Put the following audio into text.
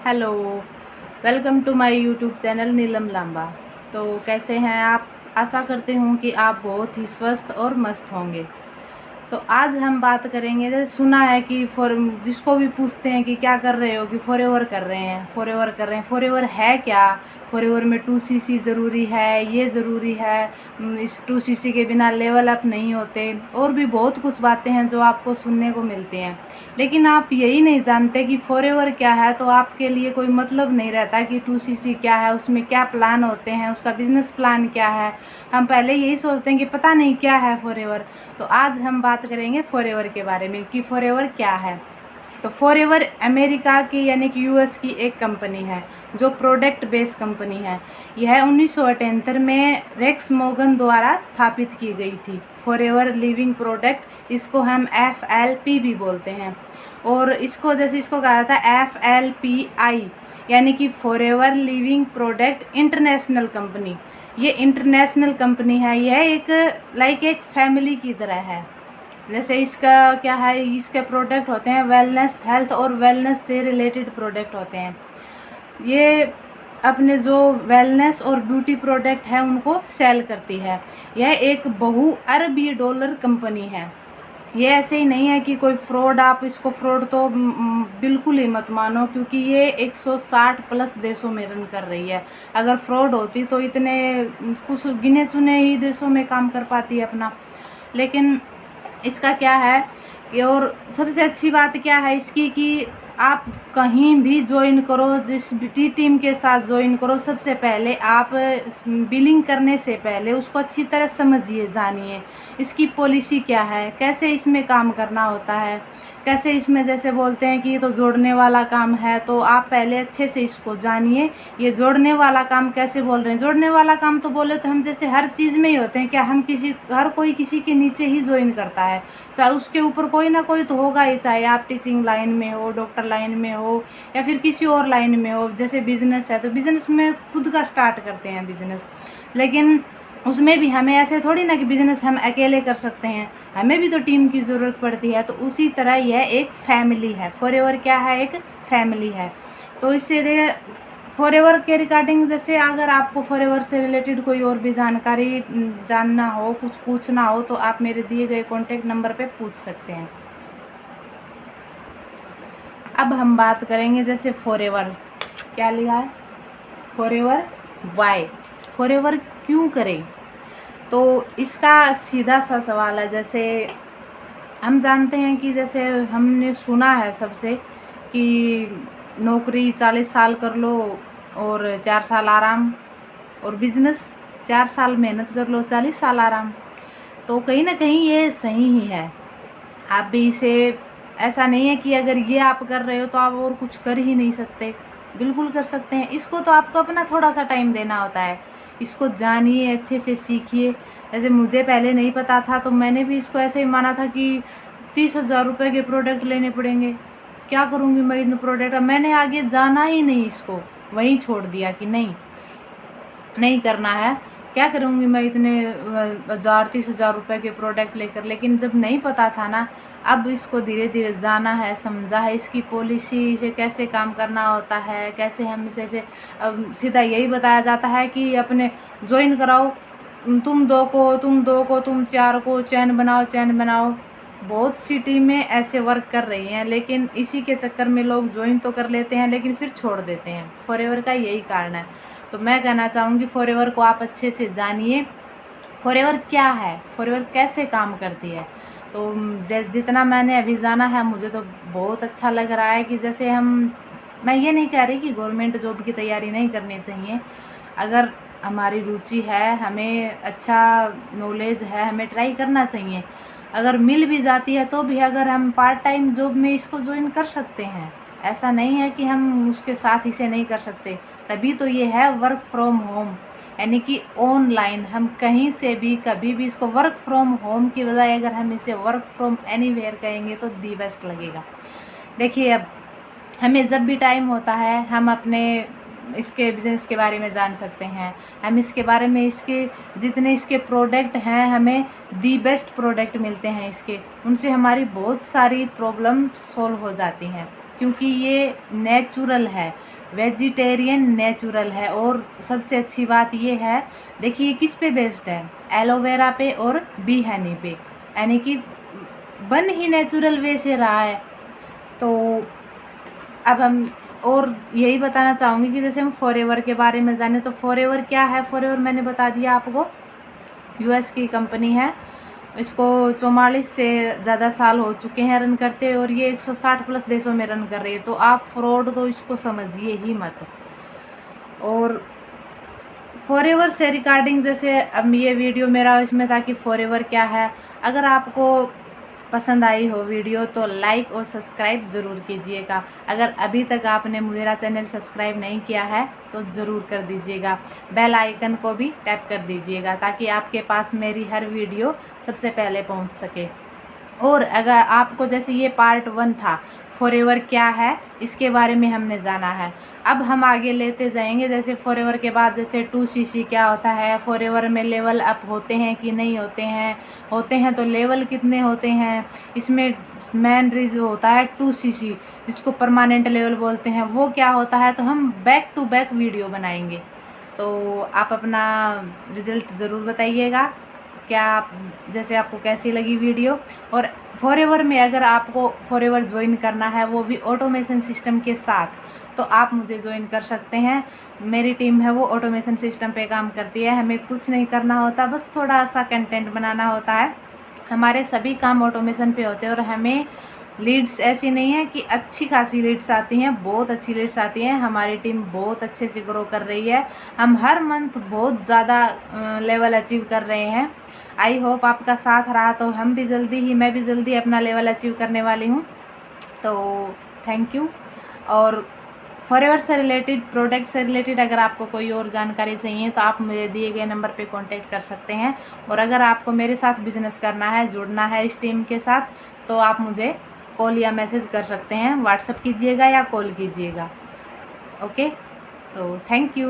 Hello, welcome to my YouTube channel Neelam Lamba. तो कैसे हैं आप? आशा करती हूँ कि आप बहुत ही स्वस्थ और मस्त होंगे। तो आज हम बात करेंगे, जैसे सुना है कि जिसको भी पूछते हैं कि क्या कर रहे हो, कि फॉरएवर कर रहे हैं, फॉरएवर कर रहे हैं। फॉरएवर है क्या? फॉरएवर में 2cc ज़रूरी है, ये ज़रूरी है, इस 2cc के बिना लेवल अप नहीं होते, और भी बहुत कुछ बातें हैं जो आपको सुनने को मिलती हैं। लेकिन आप यही नहीं जानते कि फॉरएवर क्या है। तो आपके लिए कोई मतलब नहीं रहता कि 2cc क्या है, उसमें क्या प्लान होते हैं, उसका बिजनेस प्लान क्या है। हम पहले यही सोचते हैं कि पता नहीं क्या है फॉरएवर। तो आज हम बात करेंगे फॉरएवर के बारे में कि फॉरएवर क्या है। तो फॉरएवर अमेरिका की यानी कि यूएस की एक कंपनी है जो प्रोडक्ट बेस्ड कंपनी है। यह 1978 में रेक्स मोगन द्वारा स्थापित की गई थी। फॉरएवर लिविंग प्रोडक्ट, इसको हम FLP भी बोलते हैं। और इसको जैसे कहा जाता है FLPI, यानी कि forever living product international company. ये इंटरनेशनल कंपनी है। यह एक फैमिली की तरह है। जैसे इसका क्या है, इसके प्रोडक्ट होते हैं वेलनेस, हेल्थ और वेलनेस से रिलेटेड प्रोडक्ट होते हैं। ये अपने जो वेलनेस और ब्यूटी प्रोडक्ट है उनको सेल करती है। यह एक बहु अरबी डॉलर कंपनी है। ये ऐसे ही नहीं है कि कोई फ्रॉड, आप इसको फ्रॉड तो बिल्कुल ही मत मानो, क्योंकि ये 160 प्लस देशों में रन कर रही है। अगर फ्रॉड होती तो इतने कुछ गिने चुने ही देशों में काम कर पाती है अपना। लेकिन इसका क्या है कि, और सबसे अच्छी बात क्या है इसकी, कि आप कहीं भी ज्वाइन करो, जिस भी टीम के साथ ज्वाइन करो, सबसे पहले आप बिलिंग करने से पहले उसको अच्छी तरह समझिए, जानिए इसकी पॉलिसी क्या है, कैसे इसमें काम करना होता है, कैसे इसमें जैसे बोलते हैं कि ये तो जोड़ने वाला काम है, तो आप पहले अच्छे से इसको जानिए। ये जोड़ने वाला काम कैसे बोल रहे हैं? जोड़ने वाला काम तो बोले तो हम जैसे हर चीज़ में ही होते हैं क्या, हर कोई किसी के नीचे ही ज्वाइन करता है, चाहे उसके ऊपर कोई ना कोई तो होगा ही, चाहे आप टीचिंग लाइन में हो, डॉक्टर लाइन में हो, या फिर किसी और लाइन में हो। जैसे बिजनेस है तो बिजनेस में खुद का स्टार्ट करते हैं बिजनेस, लेकिन उसमें भी हमें ऐसे थोड़ी ना कि बिजनेस हम अकेले कर सकते हैं, हमें भी तो टीम की ज़रूरत पड़ती है। तो उसी तरह यह एक फैमिली है। फॉरएवर क्या है? एक फैमिली है। तो इससे फॉरएवर के रिगार्डिंग, जैसे अगर आपको फॉरएवर से रिलेटेड कोई और भी जानकारी जानना हो, कुछ पूछना हो, तो आप मेरे दिए गए कॉन्टैक्ट नंबर पे पूछ सकते हैं। अब हम बात करेंगे जैसे फॉरएवर क्या लिखा है, फॉरएवर वाई, फॉरएवर क्यों करें। तो इसका सीधा सा सवाल है। जैसे हम जानते हैं कि जैसे हमने सुना है सबसे कि नौकरी 40 साल कर लो और 4 साल आराम, और बिजनेस 4 साल मेहनत कर लो, 40 साल आराम। तो कहीं ना कहीं ये सही ही है। आप भी इसे, ऐसा नहीं है कि अगर ये आप कर रहे हो तो आप और कुछ कर ही नहीं सकते, बिल्कुल कर सकते हैं। इसको तो आपको अपना थोड़ा सा टाइम देना होता है। इसको जानिए, अच्छे से सीखिए। जैसे मुझे पहले नहीं पता था तो मैंने भी इसको ऐसे ही माना था कि 30,000 रुपये के प्रोडक्ट लेने पड़ेंगे, क्या करूँगी मैं इन प्रोडक्ट। मैंने आगे जाना ही नहीं, इसको वहीं छोड़ दिया कि नहीं, नहीं करना है, क्या करूँगी मैं इतने 30,000 रुपये के प्रोडक्ट लेकर। लेकिन जब नहीं पता था ना, अब इसको धीरे धीरे जाना है, समझा है, इसकी पॉलिसी, इसे कैसे काम करना होता है, कैसे हम इसे अब सीधा यही बताया जाता है कि अपने ज्वाइन कराओ, तुम दो को, तुम चार को, चैन बनाओ, चैन बनाओ। बहुत सी टीमें ऐसे वर्क कर रही हैं, लेकिन इसी के चक्कर में लोग ज्वाइन तो कर लेते हैं लेकिन फिर छोड़ देते हैं। फॉरएवर का यही कारण है। तो मैं कहना चाहूँगी फॉरएवर को आप अच्छे से जानिए। फॉरएवर क्या है, फॉरएवर कैसे काम करती है। तो जैसे जितना मैंने अभी जाना है, मुझे तो बहुत अच्छा लग रहा है कि जैसे मैं ये नहीं कह रही कि गवर्नमेंट जॉब की तैयारी नहीं करनी चाहिए। अगर हमारी रुचि है, हमें अच्छा नॉलेज है, हमें ट्राई करना चाहिए। अगर मिल भी जाती है तो भी अगर हम पार्ट टाइम जॉब में इसको ज्वाइन कर सकते हैं, ऐसा नहीं है कि हम उसके साथ इसे नहीं कर सकते। तभी तो ये है वर्क फ्रॉम होम, यानी कि ऑनलाइन हम कहीं से भी कभी भी इसको वर्क फ्रॉम होम की बजाय अगर हम इसे वर्क फ्रॉम एनीवेयर कहेंगे तो दी बेस्ट लगेगा। देखिए, अब हमें जब भी टाइम होता है हम अपने इसके बिज़नेस के बारे में जान सकते हैं। हम इसके बारे में, इसके जितने इसके प्रोडक्ट हैं, हमें दी बेस्ट प्रोडक्ट मिलते हैं इसके, उनसे हमारी बहुत सारी प्रॉब्लम सॉल्व हो जाती हैं, क्योंकि ये नेचुरल है। वेजिटेरियन नेचुरल है। और सबसे अच्छी बात ये है, देखिए किस पे बेस्ड है, एलोवेरा पे और बी हनी पे, यानी कि बन ही नेचुरल वे से रहा है। तो अब हम और यही बताना चाहूँगी कि जैसे हम फॉरएवर के बारे में जाने, तो फॉरएवर क्या है। फॉरएवर मैंने बता दिया आपको, यूएस की कंपनी है। इसको 44 से ज़्यादा साल हो चुके हैं रन करते, और ये 160 प्लस देशों में रन कर रही है। तो आप फ्रॉड तो इसको समझिए ही मत। और फॉरएवर से रिगार्डिंग, जैसे अब ये वीडियो मेरा इसमें था कि फॉरएवर क्या है। अगर आपको पसंद आई हो वीडियो तो लाइक और सब्सक्राइब ज़रूर कीजिएगा। अगर अभी तक आपने मेरा चैनल सब्सक्राइब नहीं किया है तो ज़रूर कर दीजिएगा। बेल आइकन को भी टैप कर दीजिएगा ताकि आपके पास मेरी हर वीडियो सबसे पहले पहुंच सके। और अगर आपको, जैसे ये पार्ट 1 था फॉरएवर क्या है, इसके बारे में हमने जाना है। अब हम आगे लेते जाएंगे। जैसे फॉरएवर के बाद जैसे 2cc क्या होता है, फॉरएवर में लेवल अप होते हैं कि नहीं होते हैं, होते हैं तो लेवल कितने होते हैं। इसमें मेन रीज़न होता है 2cc, जिसको परमानेंट लेवल बोलते हैं, वो क्या होता है। तो हम बैक टू बैक वीडियो बनाएंगे। तो आप अपना रिज़ल्ट ज़रूर बताइएगा, क्या जैसे आपको कैसी लगी वीडियो। और फॉरएवर में अगर आपको फॉरएवर ज्वाइन करना है, वो भी ऑटोमेशन सिस्टम के साथ, तो आप मुझे ज्वाइन कर सकते हैं। मेरी टीम है वो ऑटोमेशन सिस्टम पे काम करती है। हमें कुछ नहीं करना होता, बस थोड़ा सा कंटेंट बनाना होता है। हमारे सभी काम ऑटोमेशन पे होते हैं। और हमें लीड्स ऐसी नहीं है कि अच्छी खासी लीड्स आती हैं, बहुत अच्छी लीड्स आती हैं। हमारी टीम बहुत अच्छे से ग्रो कर रही है। हम हर मंथ बहुत ज़्यादा लेवल अचीव कर रहे हैं। आई होप आपका साथ रहा तो मैं भी जल्दी अपना लेवल अचीव करने वाली हूँ। तो थैंक यू। और फॉरएवर से रिलेटेड, प्रोडक्ट से रिलेटेड अगर आपको कोई और जानकारी चाहिए तो आप मेरे दिए गए नंबर पे कांटेक्ट कर सकते हैं। और अगर आपको मेरे साथ बिजनेस करना है, जुड़ना है इस टीम के साथ, तो आप मुझे कॉल या मैसेज कर सकते हैं। व्हाट्सएप कीजिएगा या कॉल कीजिएगा। ओके, तो थैंक यू।